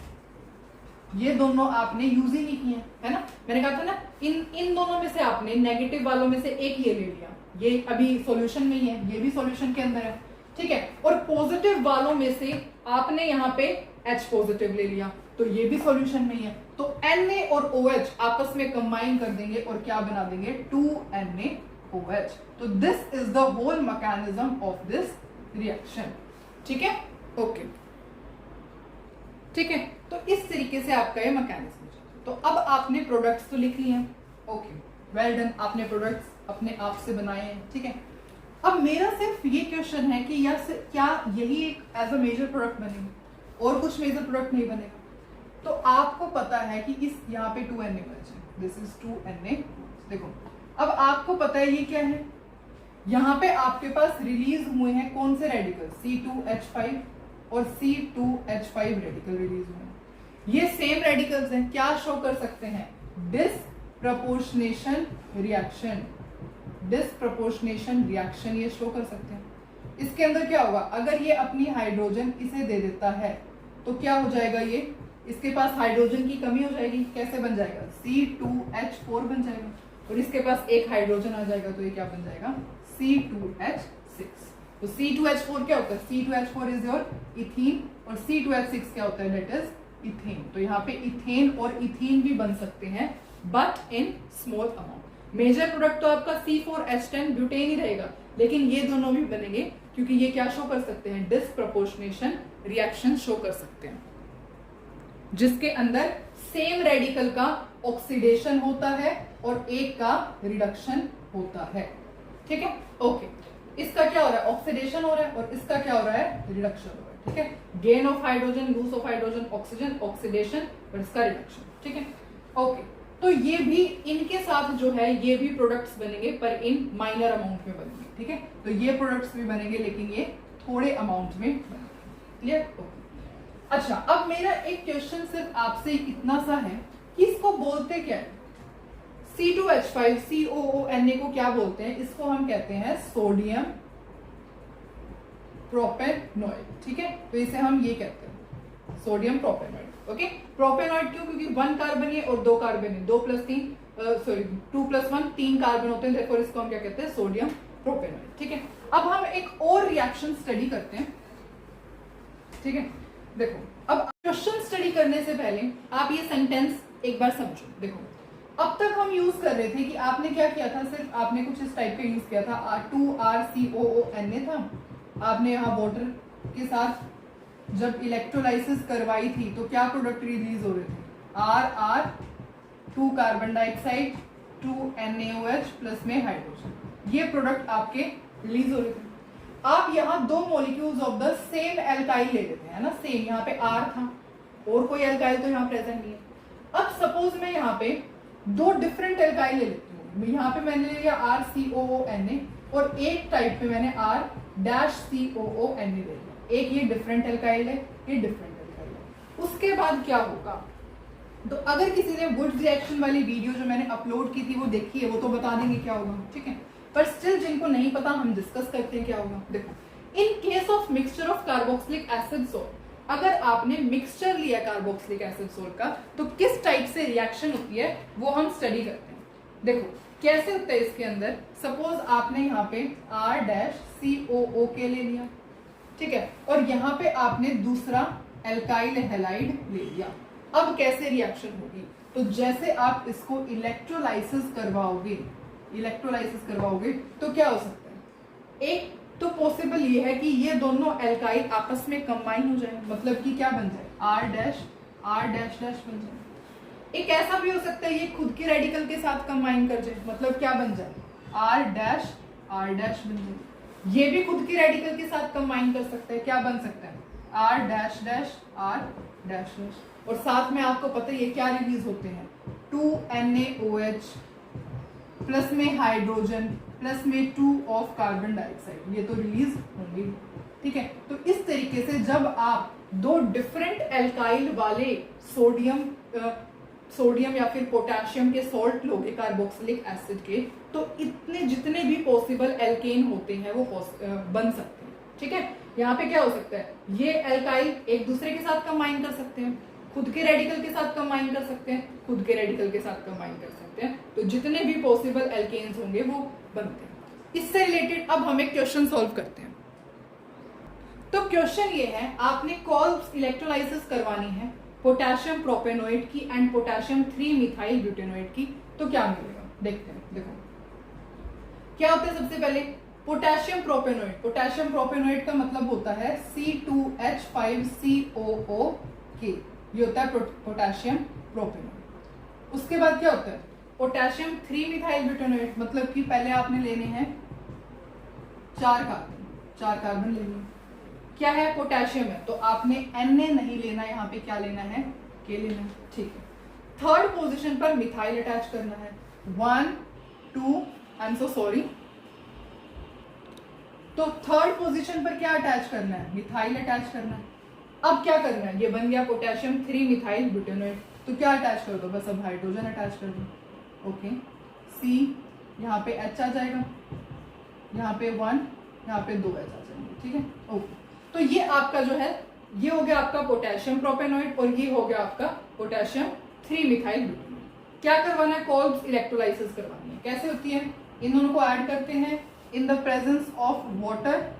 [SPEAKER 1] ये दोनों आपने यूज ही नहीं किए है ना। मैंने कहा था ना, इन दोनों में से आपने नेगेटिव वालों में से एक ये ले लिया, ये अभी सॉल्यूशन में ही है, ये भी सॉल्यूशन के अंदर है, ठीक है। और पॉजिटिव वालों में से आपने यहाँ पे H पॉजिटिव ले लिया, तो ये भी सॉल्यूशन में ही है। तो Na और OH आपस में कंबाइन कर देंगे और क्या बना देंगे, 2NaOH। तो this is the whole mechanism of this reaction, ठीक है। ओके, ठीक है, तो इस तरीके से आपका ये मैकेनिज्म। तो अब आपने प्रोडक्ट्स तो लिख लिए हैं, ओके, वेल डन, आपने प्रोडक्ट्स अपने आप से बनाए हैं, ठीक है। अब मेरा सिर्फ ये क्वेश्चन है कि यार क्या यही एक एज अ मेजर प्रोडक्ट बनेगा और कुछ मेजर प्रोडक्ट नहीं बनेगा। तो आपको पता है कि इस यहाँ पे 2Na है, दिस इज 2Na। देखो, अब आपको पता है ये क्या है, यहाँ पे आपके पास रिलीज हुए हैं कौन से रेडिकल, C2H5 और C2H5 रेडिकल रिलीज हुए हैं। ये सेम रेडिकल्स हैं, क्या शो कर सकते हैं, डिसप्रपोर्शनेशन रिएक्शन, डिसप्रपोर्शनेशन रिएक्शन ये शो कर सकते हैं। इसके अंदर क्या होगा, अगर ये अपनी हाइड्रोजन इसे दे देता है तो क्या हो जाएगा, ये इसके पास हाइड्रोजन की कमी हो जाएगी, कैसे बन जाएगा, C2H4 बन जाएगा, और इसके पास एक हाइड्रोजन आ जाएगा तो ये क्या बन जाएगा, C2H6। तो C2H4 क्या होता है, C2H4 इज योर इथीन, और C2H6 क्या होता है, दैट इज इथेन। तो यहाँ पे इथेन और इथीन भी बन सकते हैं, but in small amount. Major product तो आपका C4H10 ब्यूटेन ही रहेगा, लेकिन ये दोनों भी बनेंगे क्योंकि ये क्या शो कर सकते हैं, डिसप्रपोर्शनेशन रिएक्शन शो कर सकते हैं, जिसके अंदर सेम रेडिकल का ऑक्सीडेशन होता है और एक का रिडक्शन होता है, ठीक है। ओके, इसका क्या हो रहा है, ऑक्सीडेशन हो रहा है, और इसका क्या हो रहा है, रिडक्शन हो रहा है, ठीक है। Gain of hydrogen, lose of hydrogen, oxygen, oxidation, और इसका रिडक्शन, ठीक है। ओके, तो ये भी इनके साथ जो है ये भी प्रोडक्ट्स बनेंगे, पर इन माइनर अमाउंट में बनेंगे, ठीक है। तो ये प्रोडक्ट्स भी बनेंगे, लेकिन ये थोड़े अमाउंट में बनेंगे, क्लियर। ओके, अच्छा, अब मेरा एक क्वेश्चन सिर्फ आपसे इतना सा है कि इसको बोलते क्या है, C2H5 COONA को क्या बोलते हैं, इसको हम कहते हैं सोडियम प्रोपेनॉइड, ठीक है। तो इसे हम ये कहते हैं सोडियम प्रोपेनॉइड। ओके, प्रोपेनॉइड क्यों, क्योंकि 1 कार्बन है और 2 कार्बन है, 2 + 3 सॉरी 2 + 1 3 कार्बन होते हैं, देखो इसको हम क्या कहते हैं, सोडियम प्रोपेनॉइड, ठीक है। अब हम एक और रिएक्शन स्टडी करते हैं, ठीक है। देखो, अब क्वेश्चन स्टडी करने से पहले आप ये सेंटेंस एक बार समझो। देखो, अब तक हम यूज कर रहे थे कि आपने क्या किया था, सिर्फ आपने कुछ इस टाइप का यूज किया था, R2RCOONA था। आपने यहाँ वाटर के साथ जब इलेक्ट्रोलाइसिस करवाई थी तो क्या प्रोडक्ट रिलीज हो रहे थे, RR 2 carbon dioxide 2NaOH plus में हाइड्रोजन, ये प्रोडक्ट आपके रिलीज हो रहे थे। आप यहाँ 2 molecules of the same alkyl ले लेते हैं ना, सेम, यहाँ पे R था और कोई एल्काइल तो यहाँ प्रेजेंट नहीं है। अब सपोज मैं यहाँ पे 2 डिफरेंट एल्काइल ले लेती हूँ, यहाँ पे मैंने ले लिया RCOONA और एक टाइप पे मैंने R-COONA ले लिया, एक ये डिफरेंट एल्काइल है, ये डिफरेंट एल्काइल है। उसके बाद क्या होगा, तो अगर किसी ने वुड्स रिएक्शन वाली वीडियो जो मैंने अपलोड की थी वो देखी है, वो तो बता देंगे क्या होगा, ठीक है। पर स्टिल जिनको नहीं पता हम डिस्कस करते हैं क्या होगा। देखो, in case of mixture of carboxylic acid salt, अगर आपने मिक्सचर लिया कार्बोक्सिलिक एसिड सोल्ट का, तो किस टाइप से रिएक्शन होती है वो हम स्टडी करते हैं। देखो कैसे होता है इसके अंदर, सपोज आपने यहाँ पे R-COO ले लिया, ठीक है, और यहाँ पे आपने दूसरा एल्काइल हैलाइड ले लिया। अब कैसे रिएक्शन होगी, तो जैसे आप इसको इलेक्ट्रोलाइसिस करवाओगे तो क्या हो सकता है, एक तो पॉसिबल ये है कि ये दोनों एल्काइल आपस में कंबाइन हो जाए, मतलब कि क्या बन जाए, R' बन जाए। एक ऐसा भी हो सकता है ये खुद के रेडिकल के साथ कंबाइन कर जाए, मतलब क्या बन जाए, R डैश बन जाए। ये भी खुद के रेडिकल के साथ कंबाइन कर सकते हैं, क्या बन सकता है, R dash R dash dash. और साथ में आपको पता है ये क्या रिलीज होते हैं, 2NaOH प्लस में हाइड्रोजन प्लस में 2 ऑफ कार्बन डाइऑक्साइड, ये तो रिलीज होंगे, ठीक है। तो इस तरीके से जब आप दो डिफरेंट एल्काइल वाले सोडियम या फिर पोटेशियम के सॉल्ट लोगे कार्बोक्सिलिक एसिड के, तो इतने जितने भी पॉसिबल एल्केन होते हैं वो बन सकते हैं, ठीक है। यहाँ पे क्या हो सकता है, ये एल्काइल एक दूसरे के साथ कंबाइन कर सकते हैं, खुद के रेडिकल के साथ कंबाइन कर सकते हैं, खुद के रेडिकल के साथ कंबाइन कर सकते हैं, तो जितने भी पॉसिबल एल्केन्स होंगे वो बनते हैं। इससे रिलेटेड अब हम एक क्वेश्चन सॉल्व करते हैं। तो क्वेश्चन ये है, आपने कॉल्स इलेक्ट्रोलाइसिस करवानी है पोटेशियम प्रोपेनोइड की एंड पोटेशियम 3 मिथाइल ब्यूटेनोइड की, तो क्या मिलेगा देखते हैं। देखो क्या होता है, सबसे पहले पोटेशियम प्रोपेनोइड, पोटेशियम प्रोपेनोइड का मतलब होता है C2H5COO, ये होता है पोटेशियम प्रोपेनोइड। उसके बाद क्या होता है, पोटेशियम 3 मिथाइल ब्यूटेनोइड, मतलब कि पहले आपने लेने हैं 4 कार्बन लेने हैं, क्या है, पोटेशियम है, तो आपने Na नहीं लेना, यहाँ पे क्या लेना है, K लेना है, ठीक है। थर्ड पोजीशन पर मिथाइल अटैच करना है, 1 2 आई एम सो सॉरी, तो थर्ड पोजीशन पर क्या अटैच करना है, मिथाइल अटैच करना है। अब क्या करना है, ये बन गया पोटेशियम 3 मिथाइल ब्यूटेनोइड, तो क्या अटैच कर दो, बस अब हाइड्रोजन अटैच कर दो, ओके। C यहाँ पे H आ जाएगा, यहाँ पे 1, यहाँ पे 2 H आ जाएंगे, ठीक है, ओके। तो ये आपका जो है, ये हो गया आपका पोटेशियम प्रोपेनोइड और ये हो गया आपका पोटेशियम 3 मिथाइल ब्यूटेनोइड। क्या करवाना है, कॉल्स इलेक्ट्रोलाइसिस करवानी है। कैसे होती है, इन दोनों को ऐड करते हैं in the presence of water,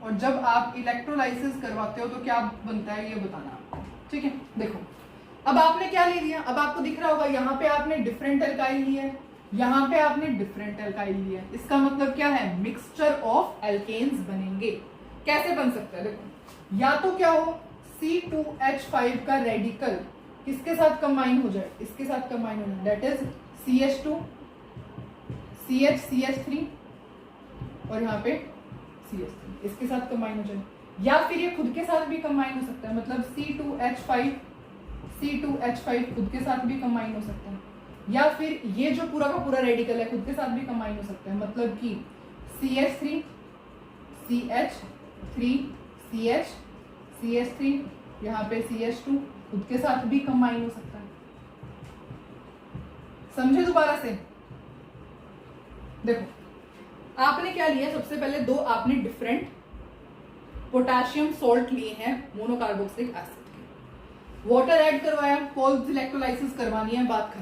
[SPEAKER 1] और जब आप इलेक्ट्रोलाइसिस करवाते हो तो क्या बनता है ये बताना आपको, ठीक है। देखो अब आपने क्या ले लिया, अब आपको दिख रहा होगा यहाँ पे आपने डिफरेंट एल्काइल लिया है, यहाँ पे आपने डिफरेंट एल्काइल लिया है, इसका मतलब क्या है, मिक्सचर ऑफ एल्केन्स बनेंगे। कैसे बन सकता है, देखो या तो क्या हो, C2H5 का रेडिकल किसके साथ कंबाइन हो जाए, इसके साथ कंबाइन हो जाए, दैट इज CH2 CH3 और यहाँ पे CH3 इसके साथ कंबाइन हो जाए, या फिर ये खुद के साथ भी कंबाइन हो सकता है, मतलब C2H5 खुद के साथ भी कंबाइन हो सकता है, या फिर ये जो पूरा का पूरा रेडिकल है खुद के साथ भी कंबाइन हो सकता है, मतलब कि CH3 CH3 CH3 यहाँ पे CH2 खुद के साथ भी कंबाइन हो सकता है। समझे दोबारा से, देखो आपने क्या लिया, सबसे पहले दो आपने डिफरेंट पोटेशियम सॉल्ट लिए हैं मोनोकार्बोक्सिलिक एसिड के, वाटर ऐड करवाया, कॉल्स इलेक्ट्रोलाइसिस करवानी है, बात खत्म।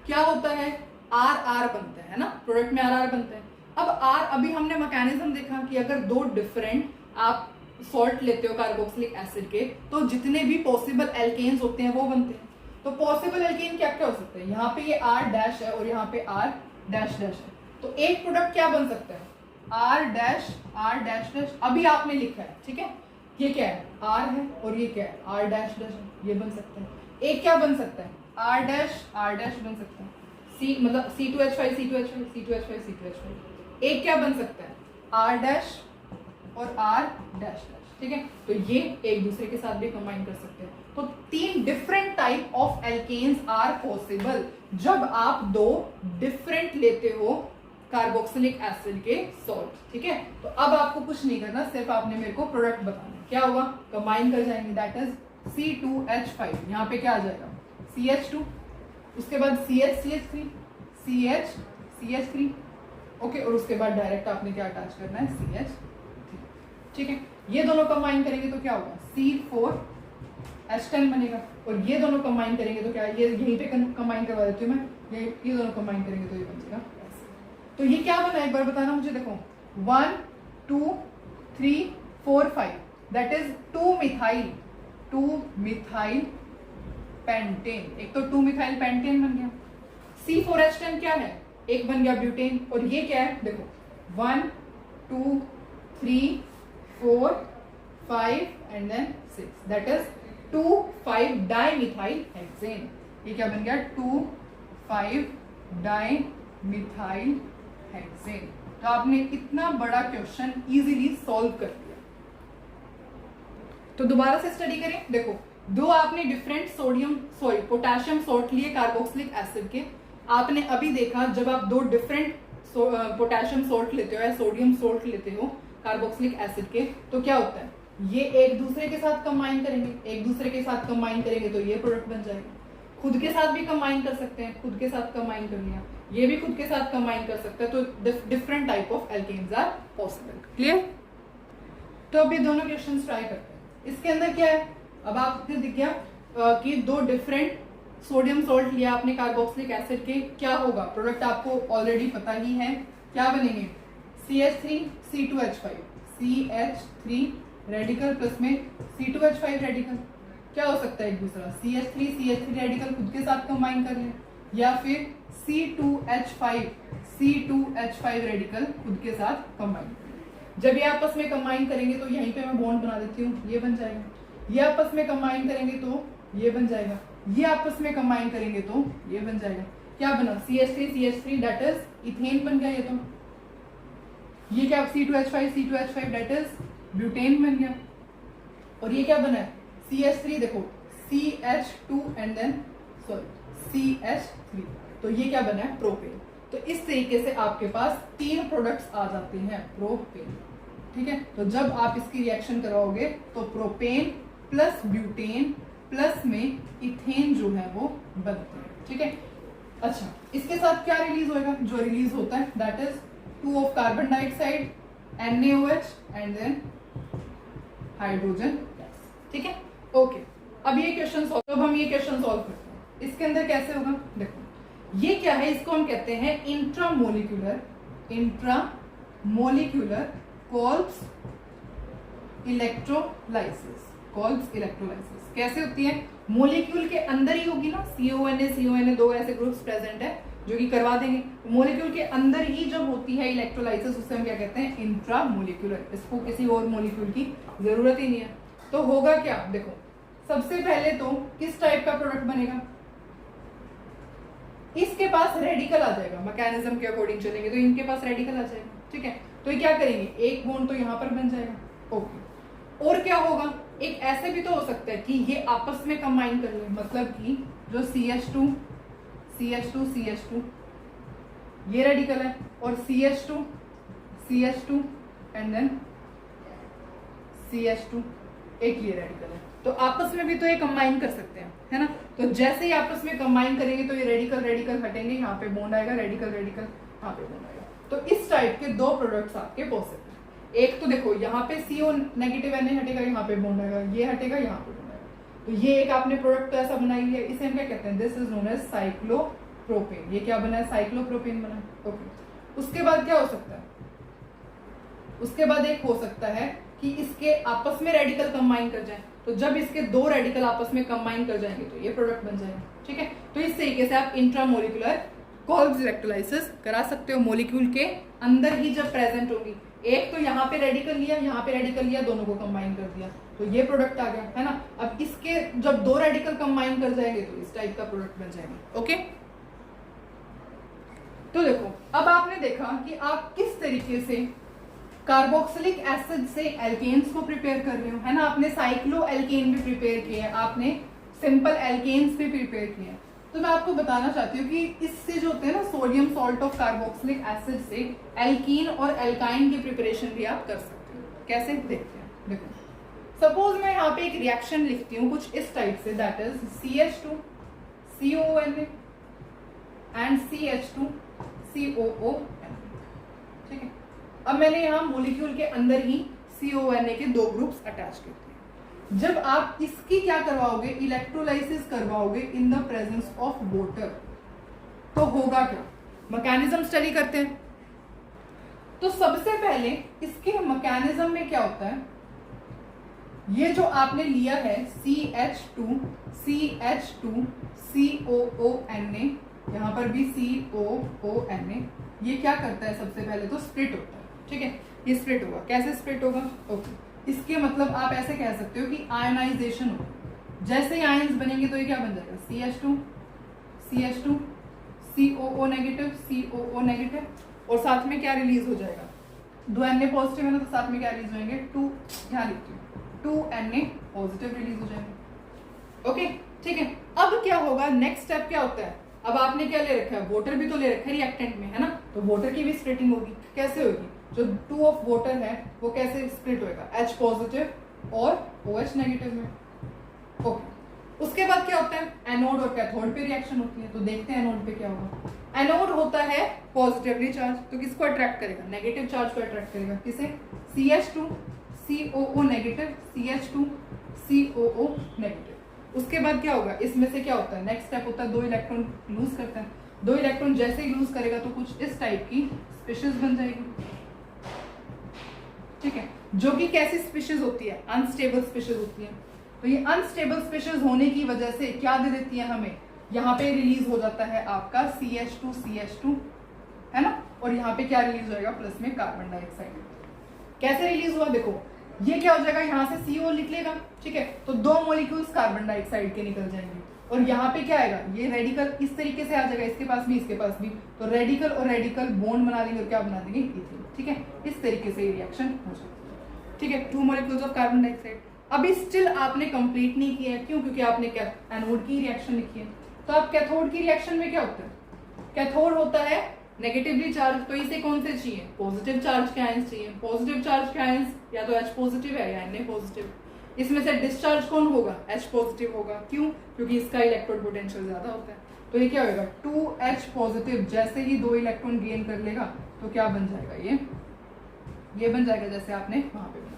[SPEAKER 1] क्या होता है, RR बनता है ना, प्रोडक्ट में RR बनता है। अब R, अभी हमने मैकेनिज्म देखा कि अगर दो डिफरेंट आप सॉल्ट लेते हो कार्बोक्सिलिक एसिड के, तो जितने भी पॉसिबल एल्केन्स होते हैं वो बनते हैं। तो पॉसिबल एल्केन क्या क्या हो सकते हैं, यहाँ पे ये R डैश है और यहाँ पे R डैश डैश है, तो एक प्रोडक्ट क्या बन सकता है, R डैश डैश, अभी आपने लिखा है, ठीक है, ये क्या है, R है और ये क्या है, R डैश डैश है, ये बन सकता है। एक क्या बन सकता है, R डैश बन सकता है, C मतलब C2H5 एक क्या बन सकता है, R डैश और R डैश डैश, ठीक है। तो ये एक दूसरे के साथ भी कंबाइन कर सकते हैं। तो 3 different type of alkanes are possible जब आप दो डिफरेंट लेते हो कार्बोक्सिलिक एसिड के सॉल्ट, ठीक है। तो अब आपको कुछ नहीं करना, सिर्फ आपने मेरे को प्रोडक्ट बताना है, क्या होगा, कंबाइन कर जाएंगे, दैट इज C2H5, यहाँ पे क्या आ जाएगा, CH2, उसके बाद CH3 ओके, और उसके बाद डायरेक्ट आपने क्या अटैच करना है, CH3, ठीक है। ये दोनों कंबाइन करेंगे तो क्या होगा, C4H10 बनेगा, और ये दोनों कंबाइन करेंगे तो क्या, ये यहीं पे कंबाइन करवा देती हूँ मैं, ये दोनों कंबाइन करेंगे तो ये बनेगा। तो ये क्या बना, एक बार बताना मुझे, देखो 1 2 3 4 5, दैट इज 2 मिथाइल पेंटेन, एक तो 2 मिथाइल पेंटेन बन गया। C4H10 क्या है, एक बन गया ब्यूटेन, और ये क्या है, देखो 1 2 3 4 5 and then 6, that is 2,5 dimethyl hexane. ये क्या बन गया 2,5 डाइमिथाइल हेक्सेन। तो आपने इतना बड़ा क्वेश्चन इजीली सॉल्व कर दिया। तो दोबारा से स्टडी करें। देखो, दो आपने डिफरेंट पोटेशियम सॉल्ट लिए कार्बोक्सिलिक एसिड के। आपने अभी देखा जब आप दो डिफरेंट पोटेशियम सॉल्ट लेते हो या सोडियम सॉल्ट लेते हो कार्बोक्सिलिक एसिड के, तो क्या होता है, ये एक दूसरे के साथ कंबाइन करेंगे, एक दूसरे के साथ कंबाइन करेंगे तो ये प्रोडक्ट बन जाएगा। खुद के साथ भी कंबाइन कर सकते हैं, खुद के साथ कंबाइन कर लिया, ये भी खुद के साथ कंबाइन कर सकता है। तो different type of alkanes are possible. Clear? तो अब ये दोनों क्वेश्चंस ट्राई करते हैं। इसके अंदर क्या है, अब आपने दिख गया कि दो डिफरेंट सोडियम सॉल्ट लिया आपने कार्बोक्सिलिक एसिड के, क्या होगा प्रोडक्ट आपको ऑलरेडी पता ही है। क्या बनेंगे, CH3 C2H5, CH3 radical plus में C2H5 रेडिकल। क्या हो सकता है एक दूसरा, CH3 CH3 रेडिकल खुद के साथ कंबाइन कर लें, या फिर C2H5 रेडिकल खुद के साथ कंबाइन कर लें। जब ये आपस में कंबाइन करेंगे तो यहीं पे मैं बॉन्ड बना देती हूँ, ये बन जाएगा। ये आपस में कंबाइन करेंगे तो ये बन जाएगा, ये आपस में कंबाइन करेंगे तो ये बन जाएगा। क्या बना, CH3 दैट इज इथेन बन गया। ये तो ये क्या C2H5 दैट इज ब्यूटेन बन गया। और ये क्या बना है, CH3 देखो CH2 एंड देन CH3, तो ये क्या बना है, प्रोपेन। तो इस तरीके से आपके पास तीन प्रोडक्ट्स आ जाते हैं प्रोपेन। ठीक है, तो जब आप इसकी रिएक्शन कराओगे तो प्रोपेन प्लस ब्यूटेन प्लस में इथेन जो है वो बनते हैं। ठीक है, अच्छा इसके साथ क्या रिलीज होगा, जो रिलीज होता है that is 2 of carbon dioxide NaOH and then hydrogen gas. ठीक है, ओके। अब ये क्वेश्चन सॉल्व, अब हम ये क्वेश्चन सॉल्व करते हैं। इसके अंदर कैसे होगा, देखो ये क्या है, इसको हम कहते हैं इंट्रामोलिक्यूलर कोल्ब्स इलेक्ट्रोलाइसिस। कैसे होती है, मोलिक्यूल के अंदर ही होगी ना, CONA दो ऐसे ग्रुप्स प्रेजेंट है जो कि करवा देंगे। मोलिक्यूल के अंदर ही जब होती है इलेक्ट्रोलाइसिस, उससे हम क्या कहते हैं, इंट्रामोलिक्यूलर। इसको किसी और मोलिक्यूल की जरूरत ही नहीं है। तो होगा क्या, देखो सबसे पहले तो किस टाइप का प्रोडक्ट बनेगा, इसके पास रेडिकल आ जाएगा, मैकेनिज्म के अकॉर्डिंग चलेंगे तो इनके पास रेडिकल आ जाएगा। ठीक है, तो ये क्या करेंगे, एक बॉन्ड तो यहां पर बन जाएगा। ओके, और क्या होगा, एक ऐसे भी तो हो सकता है कि ये आपस में कंबाइन कर ले, मतलब कि जो CH2 ये रेडिकल है और CH2 एंड देन CH2 एक ये रेडिकल है, तो आपस में भी तो ये कंबाइन कर सकते हैं, है ना। तो जैसे ही आपस में कंबाइन करेंगे तो ये रेडिकल हटेंगे, यहाँ पे बॉन्ड आएगा, रेडिकल यहाँ पे बॉन्ड आएगा। तो इस टाइप के दो प्रोडक्ट्स आपके पॉसिबल। एक तो देखो यहाँ पे CO नेगेटिव Na हटेगा, यहाँ पे बॉन्ड आएगा, ये हटेगा, यहाँ पे बॉन्ड आएगा। तो ये एक आपने प्रोडक्ट तो ऐसा बनाई है, इसे हम क्या कहते हैं, this is known as cyclopropane. ये क्या बना है, साइक्लोप्रोपेन बना। ओके, उसके बाद क्या हो सकता है, उसके बाद एक हो सकता है कि इसके आपस में रेडिकल कंबाइन कर जाए। तो जब इसके दो रेडिकल आपस में कंबाइन कर जाएंगे तो ये प्रोडक्ट बन जाएगा। ठीक है, तो इस तरीके से आप इंट्रामोलिकुलर कोल्ब्स इलेक्ट्रोलाइसिस करा सकते हो, मोलिक्यूल के अंदर ही जब प्रेजेंट होगी। एक तो यहाँ पे रेडिकल लिया, यहाँ पे रेडिकल लिया, दोनों को कंबाइन कर दिया तो ये प्रोडक्ट आ गया, है ना। अब इसके जब दो रेडिकल कंबाइन कर जाएंगे तो इस टाइप का प्रोडक्ट बन जाएगा। ओके, तो देखो अब आपने देखा कि आप किस तरीके से कार्बोक्सिलिक एसिड से एल्केन्स को प्रिपेयर कर रहे हो, है ना। आपने साइक्लो एल्केन भी प्रिपेयर किए हैं, आपने सिंपल एल्केन्स भी प्रिपेयर किए हैं। तो मैं आपको बताना चाहती हूँ कि इससे जो होते हैं ना sodium salt of carboxylic acid से एल्कीन और एल्काइन की प्रिपरेशन भी आप कर सकते हो। कैसे, देखते हैं। देखो सपोज मैं यहाँ पे एक रिएक्शन लिखती हूँ कुछ इस टाइप से, that is CH2 CONA and CH2 COONA। ठीक है, अब मैंने यहाँ मोलिक्यूल के अंदर ही CONA के दो ग्रुप्स अटैच करते हैं। जब आप इसकी क्या करवाओगे, इलेक्ट्रोलाइसिस करवाओगे in the presence of water, तो होगा क्या, मैकेनिज्म स्टडी करते हैं। तो सबसे पहले इसके मैकेनिज्म में क्या होता है, ये जो आपने लिया है CH2 COONA, यहाँ पर भी COONA, ये क्या करता है, सबसे पहले तो स्प्लिट होता है। ठीक है, ये स्प्लिट होगा, कैसे स्प्लिट होगा, ओके। इसके मतलब आप ऐसे कह सकते हो कि आयनाइजेशन होगा। जैसे ही आयंस बनेंगे तो ये क्या बन जाएगा, CH2 CH2 COO negative COO negative, और साथ में क्या रिलीज हो जाएगा, 2 Na पॉजिटिव है ना, तो साथ में क्या रिलीज होंगे 2, यहाँ लिखती हूँ 2 Na पॉजिटिव रिलीज हो जाएंगे। ओके ठीक है, अब क्या होगा, नेक्स्ट स्टेप क्या होता है, अब आपने क्या ले रखा है, वाटर भी तो ले रखा है रिएक्टेंट में, है ना, तो वाटर की भी स्प्लिटिंग होगी। कैसे होगी, जो 2 ऑफ वाटर है वो कैसे स्प्लिट होएगा, H पॉजिटिव और OH नेगेटिव में। ओके, उसके बाद क्या होता है, एनोड और कैथोड पे रिएक्शन होती है, तो देखते हैं एनोड पे क्या होगा। एनोड होता है पॉजिटिवली चार्ज, तो किसको अट्रैक्ट करेगा, नेगेटिव चार्ज को अट्रैक्ट करेगा, किसे, CH2 COO negative CH2 COO negative. उसके बाद क्या होगा, इसमें से क्या होता है, नेक्स्ट स्टेप होता है 2 इलेक्ट्रॉन लूज करता है, 2 इलेक्ट्रॉन जैसे ही लूज करेगा तो कुछ इस टाइप की स्पीशीज बन जाएगी। ठीक है, जो कि कैसी स्पीशीज होती है, अनस्टेबल स्पीशीज होती है। तो ये अनस्टेबल स्पीशीज होने की वजह से क्या दे देती है हमें, यहाँ पे रिलीज हो जाता है आपका CH2 है ना, और यहाँ पे क्या रिलीज होएगा, प्लस में कार्बन डाइऑक्साइड। कैसे रिलीज हुआ, देखो ये क्या हो जाएगा, यहाँ से CO लिख लेगा, ठीक है, तो 2 मॉलिक्यूल्स कार्बन डाइऑक्साइड के निकल जाएंगे, और यहाँ पे क्या आएगा, ये रेडिकल इस तरीके से आ जाएगा, इसके पास भी इसके पास भी, तो रेडिकल और रेडिकल बॉन्ड बना देंगे और क्या बना देंगे, इथेन। ठीक है, इस तरीके से रिएक्शन हो जाएगा। ठीक है, 2 मॉलिक्यूल्स ऑफ कार्बन डाइऑक्साइड। अभी स्टिल आपने कंप्लीट नहीं किया है, क्यों, क्योंकि आपने क्या एनोड की रिएक्शन लिखी है। तो आप कैथोड की रिएक्शन में क्या होता है, कैथोड होता है नेगेटिवली चार्ज, तो इसे कौन से चाहिए, पॉजिटिव चार्ज के आयंस चाहिए। पॉजिटिव चार्ज के आयंस या तो H पॉजिटिव है या Na पॉजिटिव। इसमें से डिस्चार्ज कौन होगा, H पॉजिटिव होगा, क्यों, क्योंकि इसका इलेक्ट्रॉन पोटेंशियल ज्यादा होता है। तो ये क्या होगा, 2H पॉजिटिव जैसे ही 2 इलेक्ट्रॉन गेन कर लेगा तो क्या बन जाएगा, ये बन जाएगा जैसे आपने वहां पे बनाया।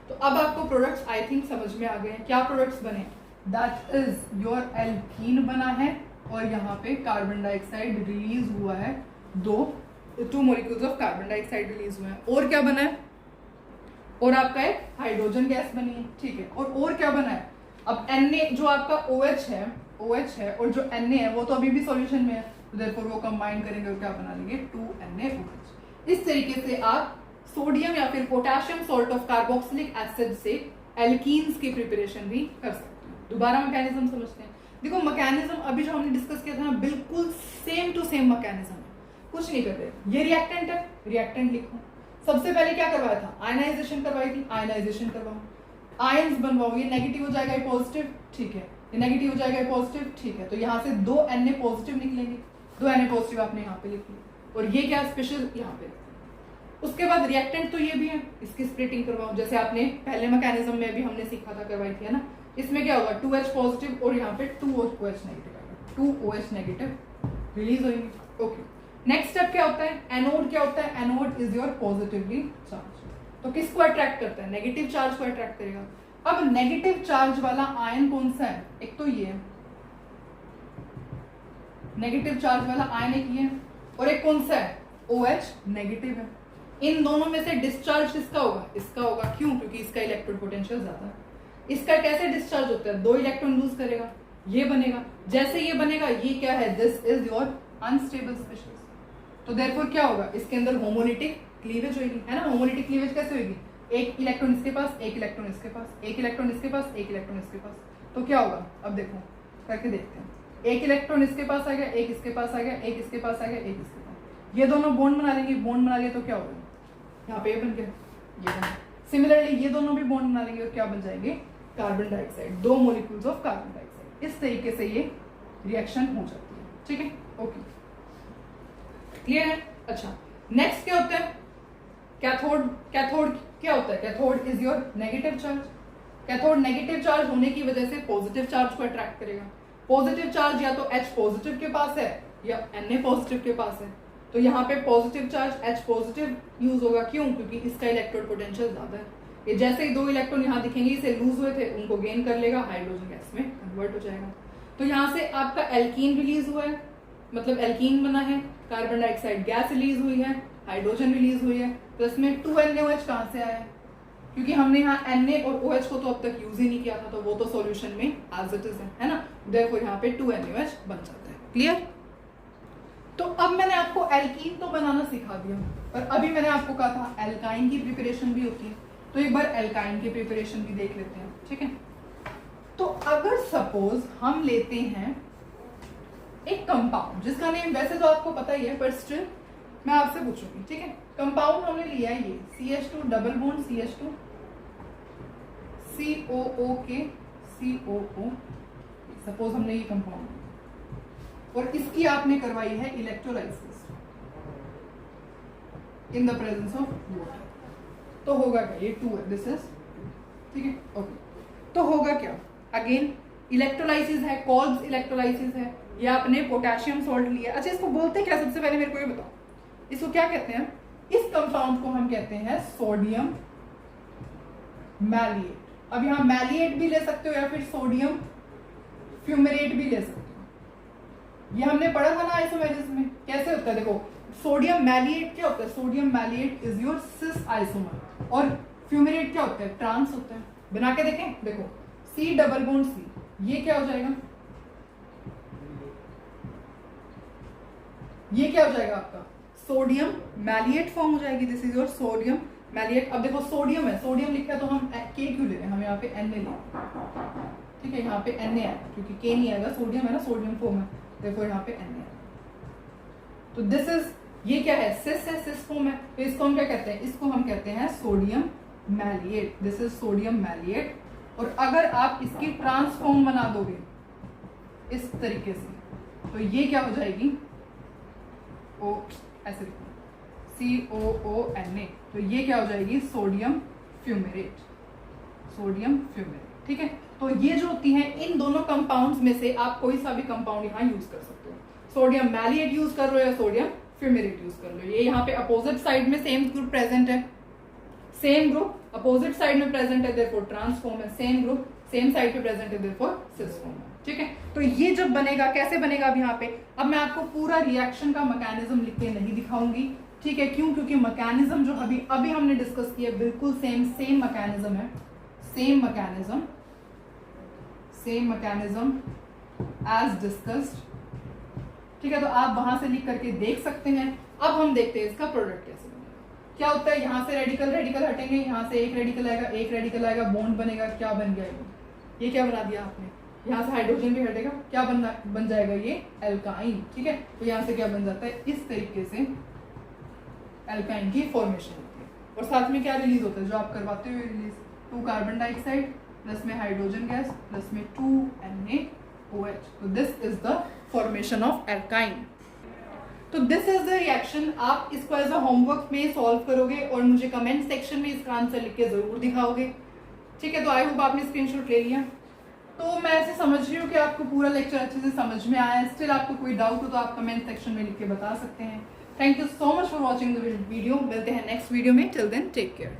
[SPEAKER 1] तो अब आपको प्रोडक्ट्स आई थिंक समझ में आ गए हैं, क्या प्रोडक्ट्स बने, दैट इज योर एल्कीन बना है, और यहाँ पे कार्बन डाइऑक्साइड रिलीज हुआ है, 2 molecules of carbon dioxide release हुए हैं। और क्या बना है, और आपका एक हाइड्रोजन गैस बनी है। ठीक है, और क्या बना है, अब Na जो आपका OH है और जो Na है वो तो अभी भी सॉल्यूशन में है, तो देयरफॉर वो कंबाइन करेंगे और क्या बना लेंगे, 2NaOH। इस तरीके से आप सोडियम या फिर potassium salt of carboxylic acid से एल्कीन्स की प्रिपरेशन भी कर सकते हैं। दोबारा मैकेनिज्म समझते हैं। देखो मैकेनिज्म अभी जो हमने डिस्कस किया था ना, बिल्कुल सेम टू सेम मैकेनिज्म है, कुछ नहीं कर रहे। ये रिएक्टेंट है, रिएक्टेंट लिखो। सबसे पहले क्या करवाया था, आयनाइजेशन करवाई थी, आयनाइजेशन करवाओ, आयंस बनवाओ, ये नेगेटिव हो जाएगा, ये पॉजिटिव, ठीक है, ये नेगेटिव हो जाएगा, ये पॉजिटिव, ठीक है, तो यहाँ से 2 Na पॉजिटिव निकलेंगे, 2 Na पॉजिटिव आपने यहाँ पे लिख लिया, और ये क्या स्पेशल यहाँ पे। उसके बाद रिएक्टेंट तो ये भी है, इसकी स्प्लिटिंग करवाओ, जैसे आपने पहले मैकेनिज्म में भी हमने सीखा था, करवाई थी, है ना। इसमें क्या होगा, 2H पॉजिटिव और यहाँ पे 2OH नेगेटिव आएगा, 2OH नेगेटिव रिलीज होंगे। ओके, नेक्स्ट स्टेप क्या होता है, एनोड क्या होता है, anode is your positively charge, तो किसको अट्रैक्ट करता है, नेगेटिव चार्ज को अट्रैक्ट करेगा। अब नेगेटिव चार्ज वाला आयन कौन सा है, एक तो ये नेगेटिव चार्ज वाला आयन एक ये है, और एक कौन सा है, OH नेगेटिव है। इन दोनों में से डिस्चार्ज किसका होगा, इसका होगा, क्यों, क्योंकि इसका इलेक्ट्रॉन पोटेंशियल ज्यादा है। इसका कैसे डिस्चार्ज होता है, 2 इलेक्ट्रॉन लूज करेगा, ये बनेगा, जैसे ये बनेगा, ये क्या है, this is your unstable species, तो देयरफॉर क्या होगा, इसके अंदर होमोलिटिक क्लीवेज होगी, है ना। होमोलिटिक क्लीवेज कैसे होगी, एक इलेक्ट्रॉन इसके पास, एक इलेक्ट्रॉन इसके पास, एक इलेक्ट्रॉन इसके पास, एक इलेक्ट्रॉन इसके पास, तो क्या होगा, अब देखो करके देखते हैं। एक इलेक्ट्रॉन इसके पास आ गया, एक इसके पास आ गया, एक इसके पास आ गया, एक इसके पास, ये दोनों बॉन्ड बना लेंगे, बॉन्ड बना लिया तो क्या होगा, यहाँ पे ये बन गया, ये बन गया। सिमिलरली ये दोनों भी बॉन्ड बना लेंगे और क्या बन जाएंगे, carbon dioxide, 2 molecules of carbon dioxide. इस तरीके से ये रिएक्शन हो जाती है, ठीक है, ओके, क्लियर है। अच्छा, नेक्स्ट क्या होता है, कैथोड। कैथोड क्या होता है, cathode is your negative charge. Cathode negative charge होने की वजह से पॉजिटिव चार्ज को अट्रैक्ट करेगा। पॉजिटिव चार्ज या तो H पॉजिटिव के पास है या Na पॉजिटिव के पास है, तो यहाँ पे positive charge H positive use होगा, क्यों, क्योंकि इसका इलेक्ट्रॉन पोटेंशियल ज्यादा है। ये जैसे ही 2 इलेक्ट्रॉन यहाँ दिखेंगे, इसे लूज हुए थे, उनको गेन कर लेगा, हाइड्रोजन गैस में कन्वर्ट हो जाएगा। तो यहाँ से आपका एल्कीन रिलीज हुआ है, मतलब एल्कीन बना है, कार्बन डाइऑक्साइड गैस रिलीज हुई है, हाइड्रोजन रिलीज हुई है, प्लस में 2NaOH कहाँ से आया है, क्योंकि हमने यहाँ Na और OH को तो अब तक यूज ही नहीं किया था, तो वो तो सॉल्यूशन में एज इट इज है ना, देयरफॉर यहाँ पे 2NaOH बन जाता है। क्लियर। तो अब मैंने आपको एल्कीन तो बनाना सिखा दिया, पर अभी मैंने आपको कहा था एल्काइन की प्रिपरेशन भी होती है, तो एक बार एल्काइन की प्रिपरेशन भी देख लेते हैं, ठीक है। तो अगर सपोज हम लेते हैं एक कंपाउंड जिसका नेम वैसे तो आपको पता ही है, पर स्टिल मैं आपसे पूछूंगी, ठीक है। कंपाउंड हमने लिया है ये CH2 double bond CH2 COO के COO, सपोज हमने ये कंपाउंड और इसकी आपने करवाई है electrolysis in the presence of water, तो होगा क्या, ये 2 है, दिस इज, ठीक है, ओके। तो होगा क्या, अगेन इलेक्ट्रोलाइसिस है, कॉल्स इलेक्ट्रोलाइसिस है, या आपने पोटेशियम सॉल्ट लिया। अच्छा इसको बोलते क्या, सबसे पहले मेरे को ये बताओ, इसको क्या कहते हैं? इस कंपाउंड को हम कहते हैं सोडियम मैलिएट। अब यहाँ मैलिएट भी ले सकते हो या फिर सोडियम फ्यूमेरेट भी ले सकते हो। ये हमने पढ़ा था ना आइसोमेरिज्म में, कैसे होता है, देखो सोडियम मैलिएट क्या होता है, sodium मैलिएट is your cis isomer, और फ्यूमेरेट क्या होता है, ट्रांस होता है। बना के देखें, देखो C डबल बॉन्ड C, ये क्या हो जाएगा, ये क्या हो जाएगा आपका सोडियम मैलिएट फॉर्म हो जाएगी, दिस इज योर सोडियम मैलिएट। अब देखो सोडियम है, सोडियम लिखा है तो हम K क्यों ले रहे हैं, हम यहाँ पे Na ले, ठीक है, यहाँ पे Na है क्योंकि K नहीं आएगा, सोडियम है ना, सोडियम फॉर्म है, देखो यहाँ पे Na है। तो दिस इज, ये क्या है, सिस फॉर्म है, तो इसको हम क्या कहते हैं, इसको हम कहते हैं सोडियम मैलिएट, दिस इज सोडियम मैलिएट। और अगर आप इसकी ट्रांसफॉर्म बना दोगे इस तरीके से तो ये क्या हो जाएगी, ओ ऐसे COONA, तो ये क्या हो जाएगी सोडियम फ्यूमेरेट, सोडियम फ्यूमेरेट, ठीक है। तो ये जो होती है, इन दोनों कंपाउंड्स में से आप कोई सा भी कंपाउंड यहाँ यूज कर सकते हो, सोडियम मैलिएट यूज कर रहे हो या सोडियम फ्यूमेरेट यूज कर लो। ये यहाँ पे अपोजिट साइड में सेम ग्रुप प्रेजेंट है, सेम ग्रुप अपोजिट साइड में प्रेजेंट है, देयरफॉर ट्रांसफॉर्म है, सेम ग्रुप सेम साइड पे प्रेजेंट है, देयरफॉर सिस फॉर्म है, ठीक है। तो ये जब बनेगा, कैसे बनेगा अब यहाँ पे, अब मैं आपको पूरा रिएक्शन का मैकेनिज्म लिख के नहीं दिखाऊंगी, ठीक है, क्यों, क्योंकि मैकेनिज्म जो अभी हमने डिस्कस किया बिल्कुल सेम मैकेनिज्म है, सेम मैकेनिज्म एज डिस्कस्ड, ठीक है। तो आप वहां से लिख करके देख सकते हैं। अब हम देखते हैं इसका प्रोडक्ट कैसे बनेगा। क्या होता है, यहाँ से रेडिकल हटेंगे, यहाँ से एक रेडिकल आएगा, बॉन्ड बनेगा, क्या बन गया ये क्या बना दिया आपने, यहाँ से हाइड्रोजन भी हटेगा, क्या बन जाएगा ये एल्काइन, ठीक है। तो यहाँ से क्या बन जाता है, इस तरीके से एल्काइन की फॉर्मेशन होती है। और साथ में क्या रिलीज होता है, जो आप करवाते हुए रिलीज, 2 कार्बन डाइऑक्साइड प्लस में हाइड्रोजन गैस प्लस में 2 NaOH। तो this is the formation of alkyne. तो दिस इज द रिएक्शन। आप इसको एज अ होमवर्क में सॉल्व करोगे और मुझे कमेंट सेक्शन में इसका आंसर लिख के जरूर दिखाओगे, ठीक है। तो आई होप आपने स्क्रीनशॉट ले लिया। तो मैं ऐसे समझ रही हूँ कि आपको पूरा लेक्चर अच्छे से समझ में आया है। स्टिल आपको कोई डाउट हो तो आप कमेंट सेक्शन में लिख के बता सकते हैं। Thank you so much for watching the video. मिलते हैं नेक्स्ट वीडियो में। Till then take care.